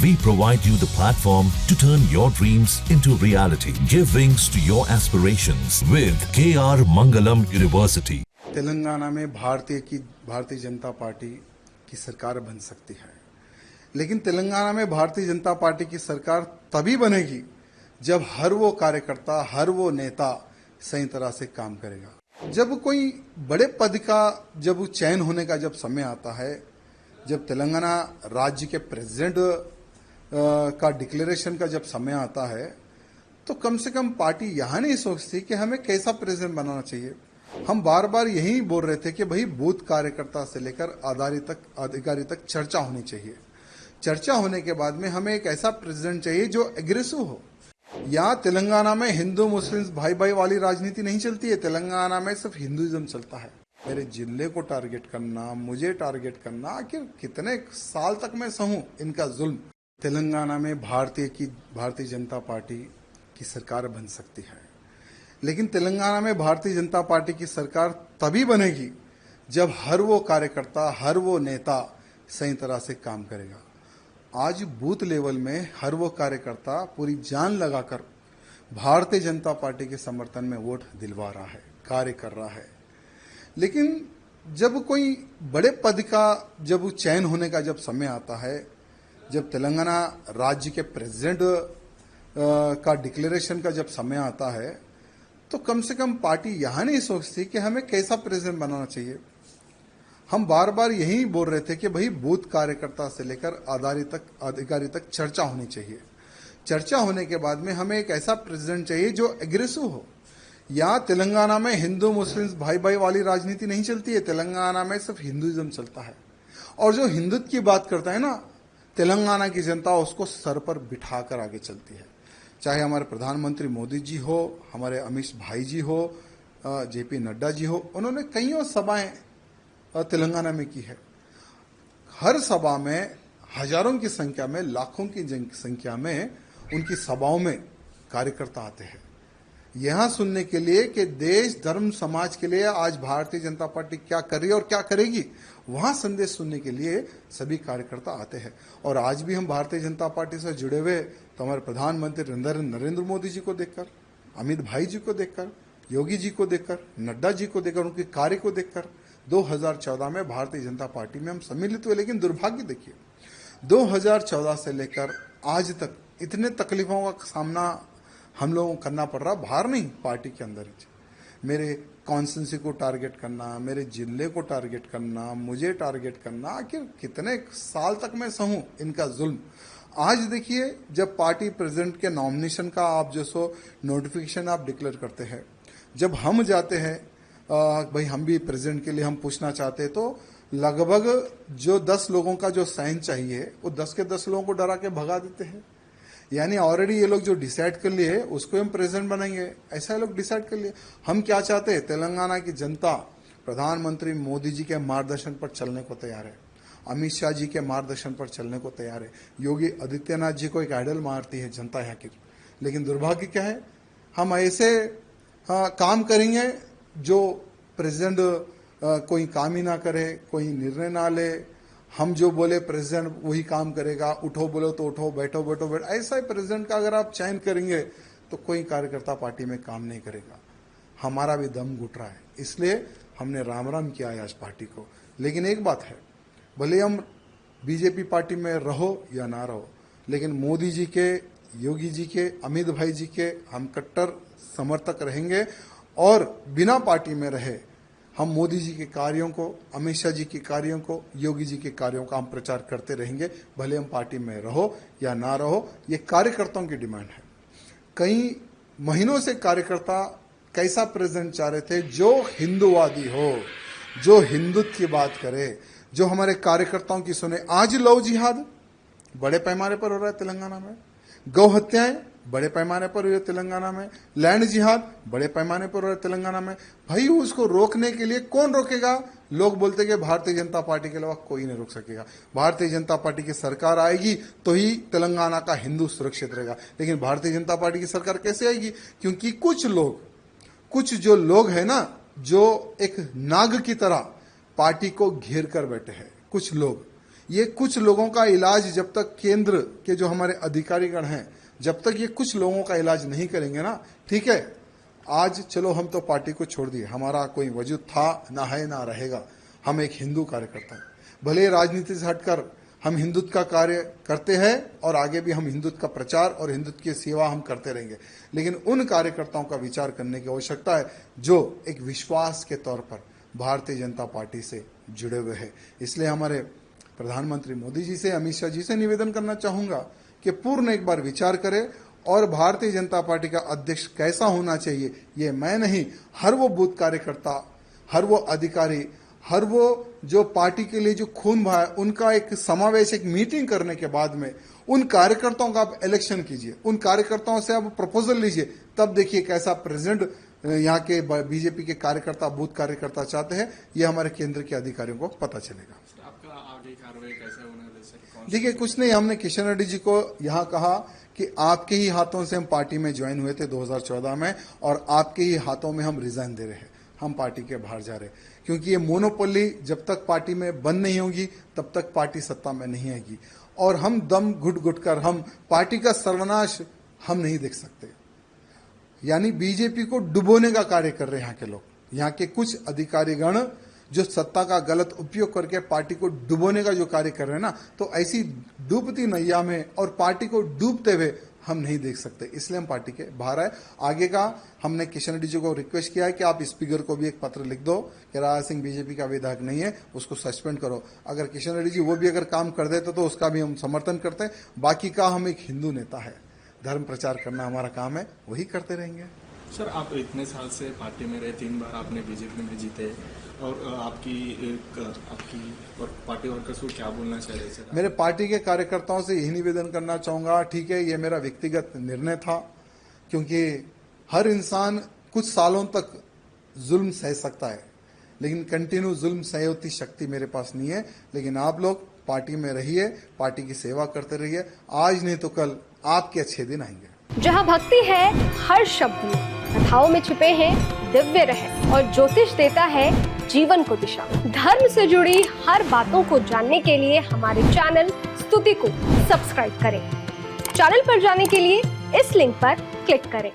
We provide you the platform to turn your dreams into reality. Give wings to your aspirations with KR Mangalam University. Telangana में Bharatiya Janata party की सरकार बन सकती है, लेकिन तेलंगाना में भारतीय जनता पार्टी की सरकार तभी बनेगी जब हर वो कार्यकर्ता, हर वो नेता सही तरह से काम करेगा। जब कोई बड़े पद का जब चयन होने का जब समय आता है, जब तेलंगाना राज्य के प्रेसिडेंट का डिक्लेरेशन का जब समय आता है, तो कम से कम पार्टी यह नहीं सोचती कि हमें कैसा प्रेसिडेंट बनाना चाहिए। हम बार बार यही बोल रहे थे कि भाई बूथ कार्यकर्ता से लेकर अधिकारी तक चर्चा होनी चाहिए। चर्चा होने के बाद में हमें एक ऐसा प्रेसिडेंट चाहिए जो एग्रेसिव हो। यहाँ तेलंगाना में हिंदू मुस्लिम भाई भाई वाली राजनीति नहीं चलती है। तेलंगाना में सिर्फ हिंदुइज्म चलता है। मेरे जिले को टारगेट करना, मुझे टारगेट करना, आखिर कितने साल तक मैं सहूं इनका जुल्म। तेलंगाना में भारतीय जनता पार्टी की सरकार बन सकती है, लेकिन तेलंगाना में भारतीय जनता पार्टी की सरकार तभी बनेगी जब हर वो कार्यकर्ता, हर वो नेता सही तरह से काम करेगा। आज बूथ लेवल में हर वो कार्यकर्ता पूरी जान लगाकर भारतीय जनता पार्टी के समर्थन में वोट दिलवा रहा है, कार्य कर रहा है। लेकिन जब कोई बड़े पद का जब चयन होने का जब समय आता है, जब तेलंगाना राज्य के प्रेसिडेंट का डिक्लेरेशन का जब समय आता है, तो कम से कम पार्टी यह नहीं सोचती कि हमें कैसा प्रेसिडेंट बनाना चाहिए। हम बार बार यही बोल रहे थे कि भाई बूथ कार्यकर्ता से लेकर अधिकारी तक चर्चा होनी चाहिए। चर्चा होने के बाद में हमें एक ऐसा प्रेसिडेंट चाहिए जो एग्रेसिव हो। यहाँ तेलंगाना में हिंदू मुस्लिम भाई भाई वाली राजनीति नहीं चलती है। तेलंगाना में सिर्फ हिंदुइज्म चलता है। और जो हिंदुत्व की बात करता है ना, तेलंगाना की जनता उसको सर पर बिठाकर आगे चलती है। चाहे हमारे प्रधानमंत्री मोदी जी हो, हमारे अमित भाई जी हो, जेपी नड्डा जी हो, उन्होंने कईयों सभाएं तेलंगाना में की है। हर सभा में हजारों की संख्या में, लाखों की संख्या में उनकी सभाओं में कार्यकर्ता आते हैं, यहां सुनने के लिए कि देश धर्म समाज के लिए आज भारतीय जनता पार्टी क्या कर रही है और क्या करेगी। वहां संदेश सुनने के लिए सभी कार्यकर्ता आते हैं। और आज भी हम भारतीय जनता पार्टी से जुड़े हुए तो हमारे प्रधानमंत्री नरेंद्र मोदी जी को देखकर, अमित भाई जी को देखकर, योगी जी को देखकर, नड्डा जी को देखकर, उनके कार्य को देखकर 2014 में भारतीय जनता पार्टी में हम सम्मिलित हुए। लेकिन दुर्भाग्य देखिए, 2014 से लेकर आज तक इतने तकलीफों का सामना हम लोगों को करना पड़ रहा, बाहर नहीं, पार्टी के अंदर ही। मेरे कॉन्स्टिट्यूंसी को टारगेट करना, मेरे जिले को टारगेट करना, मुझे टारगेट करना, आखिर कितने साल तक मैं सहूं इनका जुल्म। आज देखिए, जब पार्टी प्रेसिडेंट के नॉमिनेशन का आप जो सो नोटिफिकेशन आप डिक्लेयर करते हैं, जब हम जाते हैं भाई हम भी प्रेसिडेंट के लिए हम पूछना चाहते हैं, तो लगभग जो 10 लोगों का जो साइन चाहिए वो 10 के 10 लोगों को डरा के भगा देते हैं। यानी ऑलरेडी ये लोग जो डिसाइड कर लिए उसको हम प्रेसिडेंट बनाएंगे, ऐसा ये लोग डिसाइड कर लिए। हम क्या चाहते हैं, तेलंगाना की जनता प्रधानमंत्री मोदी जी के मार्गदर्शन पर चलने को तैयार है, अमित शाह जी के मार्गदर्शन पर चलने को तैयार है। योगी आदित्यनाथ जी को एक आइडल मारती है जनता यहाँ की। लेकिन दुर्भाग्य क्या है, हम ऐसे काम करेंगे जो प्रेसिडेंट कोई काम ही ना करे, कोई निर्णय ना ले। हम जो बोले प्रेसिडेंट वही काम करेगा, उठो बोलो तो उठो, बैठो बैठो बैठो, ऐसा ही प्रेसिडेंट का अगर आप चयन करेंगे तो कोई कार्यकर्ता पार्टी में काम नहीं करेगा। हमारा भी दम घुट रहा है, इसलिए हमने राम राम किया है आज पार्टी को। लेकिन एक बात है, भले हम बीजेपी पार्टी में रहो या ना रहो, लेकिन मोदी जी के, योगी जी के, अमित भाई जी के हम कट्टर समर्थक रहेंगे। और बिना पार्टी में रहे हम मोदी जी के कार्यों को, अमित शाह जी के कार्यों को, योगी जी के कार्यों का हम प्रचार करते रहेंगे, भले हम पार्टी में रहो या ना रहो। ये कार्यकर्ताओं की डिमांड है। कई महीनों से कार्यकर्ता कैसा प्रेसिडेंट चाह रहे थे जो हिंदूवादी हो, जो हिंदुत्व की बात करे, जो हमारे कार्यकर्ताओं की सुने। आज लव जिहाद बड़े पैमाने पर हो रहा है तेलंगाना में, गौ हत्याएं बड़े पैमाने पर हुई है तेलंगाना में, लैंड जिहाद बड़े पैमाने पर हो रहा है तेलंगाना में। भाई उसको रोकने के लिए कौन रोकेगा? लोग बोलते कि भारतीय जनता पार्टी के अलावा कोई नहीं रोक सकेगा। भारतीय जनता पार्टी की सरकार आएगी तो ही तेलंगाना का हिंदू सुरक्षित रहेगा। लेकिन भारतीय जनता पार्टी की सरकार कैसे आएगी? क्योंकि कुछ जो लोग है ना, जो एक नाग की तरह पार्टी को घेर कर बैठे हैं, कुछ लोग ये कुछ लोगों का इलाज जब तक केंद्र के जो हमारे अधिकारीगण हैं, जब तक ये कुछ लोगों का इलाज नहीं करेंगे ना, ठीक है, आज चलो हम तो पार्टी को छोड़ दिए, हमारा कोई वजूद था ना है ना रहेगा, हम एक हिंदू कार्यकर्ता हैं। भले राजनीति से हटकर हम हिंदुत्व का कार्य करते हैं और आगे भी हम हिंदुत्व का प्रचार और हिंदुत्व की सेवा हम करते रहेंगे, लेकिन उन कार्यकर्ताओं का विचार करने की आवश्यकता है जो एक विश्वास के तौर पर भारतीय जनता पार्टी से जुड़े हुए हैं। इसलिए हमारे प्रधानमंत्री मोदी जी से, अमित शाह जी से निवेदन करना चाहूंगा कि पूर्ण एक बार विचार करें और भारतीय जनता पार्टी का अध्यक्ष कैसा होना चाहिए, ये मैं नहीं, हर वो बूथ कार्यकर्ता, हर वो अधिकारी, हर वो जो पार्टी के लिए जो खून बहा है, उनका एक समावेश, एक मीटिंग करने के बाद में उन कार्यकर्ताओं का आप इलेक्शन कीजिए, उन कार्यकर्ताओं से आप प्रपोजल लीजिए, तब देखिए कैसा प्रेसिडेंट यहाँ के बीजेपी के कार्यकर्ता, बूथ कार्यकर्ता चाहते हैं, ये हमारे केंद्र के अधिकारियों को पता चलेगा। आपका आगे कार्रवाई कैसे होने वाली? देखिए, कुछ नहीं, हमने किशन रेड्डी जी को यहाँ कहा कि आपके ही हाथों से हम पार्टी में ज्वाइन हुए थे 2014 में और आपके ही हाथों में हम रिजाइन दे रहे हैं, हम पार्टी के बाहर जा रहे हैं, क्योंकि ये मोनोपोली जब तक पार्टी में बंद नहीं होगी तब तक पार्टी सत्ता में नहीं आएगी और हम दम घुट घुट कर हम पार्टी का सर्वनाश हम नहीं देख सकते। यानी बीजेपी को डुबोने का कार्य कर रहे हैं यहाँ के लोग, यहाँ के कुछ अधिकारीगण जो सत्ता का गलत उपयोग करके पार्टी को डुबोने का जो कार्य कर रहे हैं ना, तो ऐसी डूबती नैया में और पार्टी को डूबते हुए हम नहीं देख सकते, इसलिए हम पार्टी के बाहर आए। आगे का हमने किशन रेड्डी जी को रिक्वेस्ट किया है कि आप स्पीकर को भी एक पत्र लिख दो कि राजा सिंह बीजेपी का विधायक नहीं है, उसको सस्पेंड करो। अगर किशन रेड्डी जी वो भी अगर काम कर देते तो उसका भी हम समर्थन करते हैं। बाकी का हम एक हिंदू नेता है, धर्म प्रचार करना हमारा काम है, वही करते रहेंगे। सर, आप इतने साल से पार्टी में रहे, 3 बार आपने बीजेपी में जीते और आपकी और पार्टी वर्कर्स को क्या बोलना चाह रहे सर? मेरे पार्टी के कार्यकर्ताओं से यही निवेदन करना चाहूंगा, ठीक है, ये मेरा व्यक्तिगत निर्णय था, क्योंकि हर इंसान कुछ सालों तक जुल्म सह सकता है, लेकिन कंटिन्यू जुल्म सहे उतनी शक्ति मेरे पास नहीं है। लेकिन आप लोग पार्टी में रहिए, पार्टी की सेवा करते रहिए, आज नहीं तो कल आपके अच्छे दिन आएंगे। जहाँ भक्ति है हर शब्द में, कथाओं में छिपे हैं दिव्य रहस्य और ज्योतिष देता है जीवन को दिशा। धर्म से जुड़ी हर बातों को जानने के लिए हमारे चैनल स्तुति को सब्सक्राइब करें। चैनल पर जाने के लिए इस लिंक पर क्लिक करें।